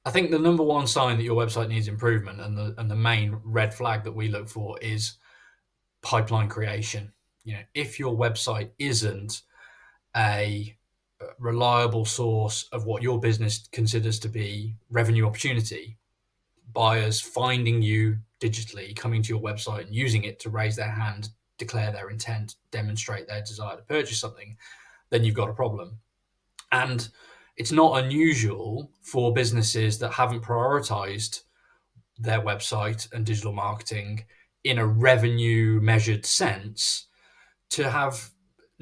I think the number one sign that your website needs improvement, and the main red flag that we look for, is pipeline creation. If your website isn't a reliable source of what your business considers to be revenue opportunity, buyers finding you digitally, coming to your website and using it to raise their hand, declare their intent, demonstrate their desire to purchase something, then you've got a problem. And it's not unusual for businesses that haven't prioritized their website and digital marketing in a revenue measured sense to have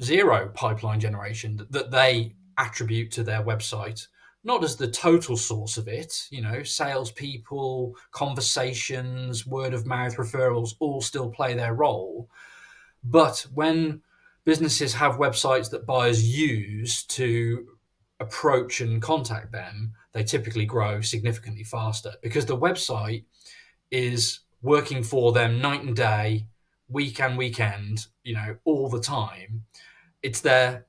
zero pipeline generation that they attribute to their website, not as the total source of it. Salespeople, conversations, word of mouth referrals all still play their role. But when businesses have websites that buyers use to approach and contact them, they typically grow significantly faster because the website is working for them night and day, week and weekend, all the time. It's their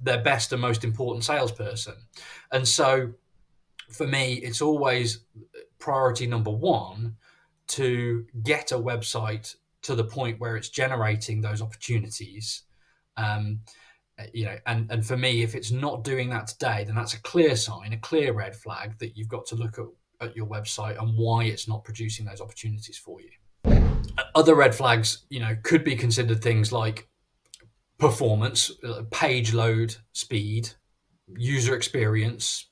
best and most important salesperson. And so for me, it's always priority number one to get a website to the point where it's generating those opportunities. Um, and for me, if it's not doing that today, then that's a clear sign, a clear red flag that you've got to look at your website and why it's not producing those opportunities for you. Other red flags, could be considered things like performance, page load speed, user experience,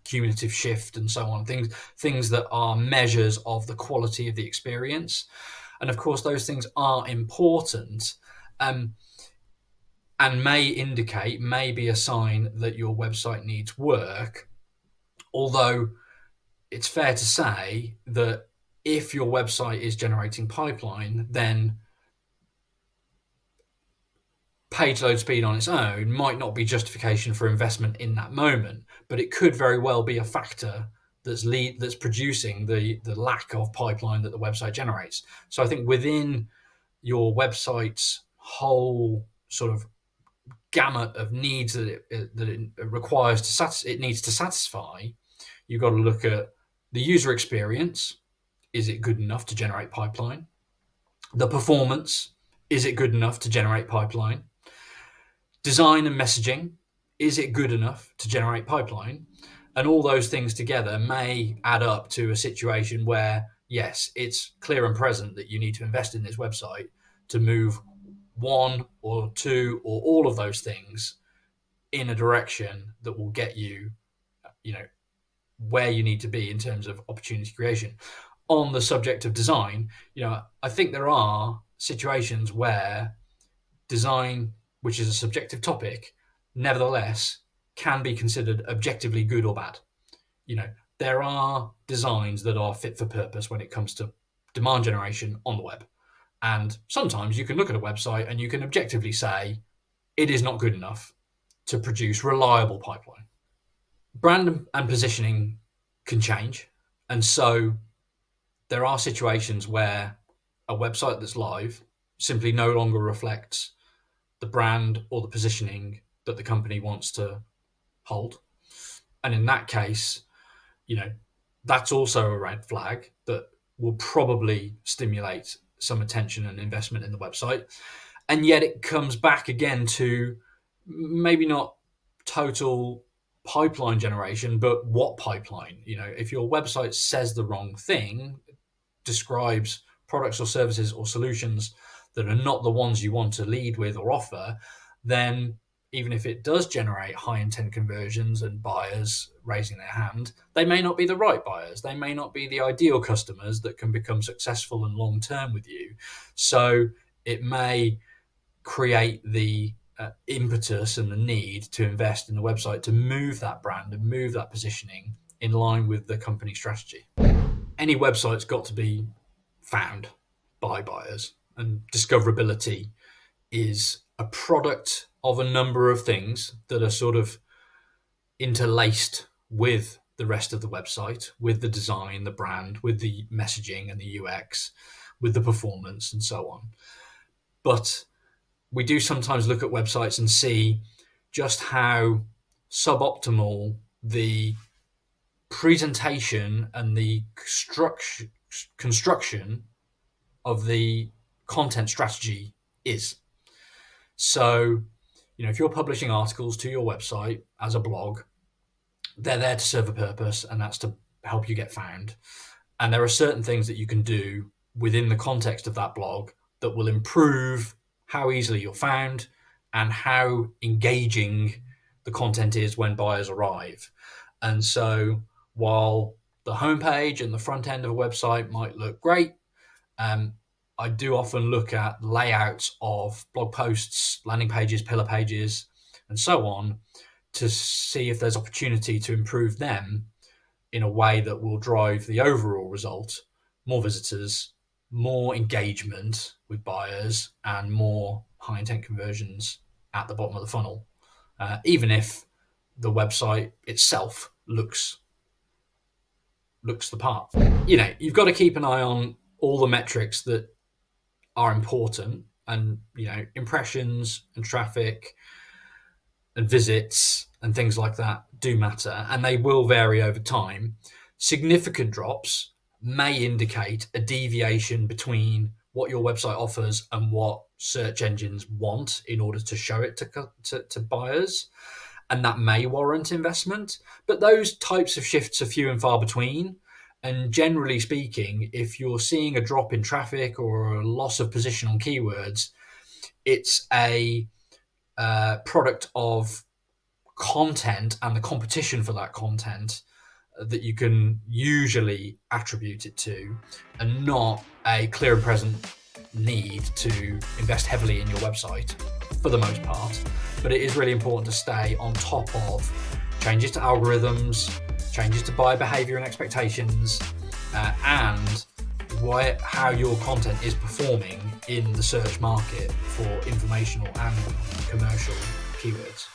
cumulative shift, and so on. Things that are measures of the quality of the experience, and of course, those things are important. And may be a sign that your website needs work. Although it's fair to say that if your website is generating pipeline, then page load speed on its own might not be justification for investment in that moment, but it could very well be a factor that's producing the lack of pipeline that the website generates. So I think within your website's whole sort of gamut of needs that it requires it needs to satisfy, you've got to look at the user experience. Is it good enough to generate pipeline? The performance, is it good enough to generate pipeline? Design and messaging, is it good enough to generate pipeline? And all those things together may add up to a situation where, yes, it's clear and present that you need to invest in this website to move one or two or all of those things in a direction that will get you, where you need to be in terms of opportunity creation. On the subject of design, I think there are situations where design, which is a subjective topic, nevertheless can be considered objectively good or bad. There are designs that are fit for purpose when it comes to demand generation on the web. And sometimes you can look at a website and you can objectively say it is not good enough to produce reliable pipeline. Brand and positioning can change. And so there are situations where a website that's live simply no longer reflects the brand or the positioning that the company wants to hold. And in that case, that's also a red flag that will probably stimulate some attention and investment in the website. And yet it comes back again to maybe not total pipeline generation, but what pipeline? If your website says the wrong thing, describes products or services or solutions that are not the ones you want to lead with or offer, then even if it does generate high intent conversions and buyers raising their hand, they may not be the right buyers. They may not be the ideal customers that can become successful and long term with you. So it may create the impetus and the need to invest in the website to move that brand and move that positioning in line with the company strategy. Any website's got to be found by buyers, and discoverability is a product of a number of things that are sort of interlaced with the rest of the website, with the design, the brand, with the messaging and the UX, with the performance and so on. But we do sometimes look at websites and see just how suboptimal the presentation and the construction of the content strategy is. So, if you're publishing articles to your website as a blog, they're there to serve a purpose, and that's to help you get found. And there are certain things that you can do within the context of that blog that will improve how easily you're found and how engaging the content is when buyers arrive. And so while the homepage and the front end of a website might look great, I do often look at layouts of blog posts, landing pages, pillar pages, and so on to see if there's opportunity to improve them in a way that will drive the overall result, more visitors, more engagement with buyers, and more high intent conversions at the bottom of the funnel, even if the website itself looks the part. You've got to keep an eye on all the metrics that are important, and impressions and traffic and visits and things like that do matter, and they will vary over time. Significant drops may indicate a deviation between what your website offers and what search engines want in order to show it to buyers, and that may warrant investment. But those types of shifts are few and far between. And generally speaking, if you're seeing a drop in traffic or a loss of position on keywords, it's a product of content and the competition for that content that you can usually attribute it to, and not a clear and present need to invest heavily in your website for the most part. But it is really important to stay on top of changes to algorithms, changes to buyer behavior and expectations, and how your content is performing in the search market for informational and commercial keywords.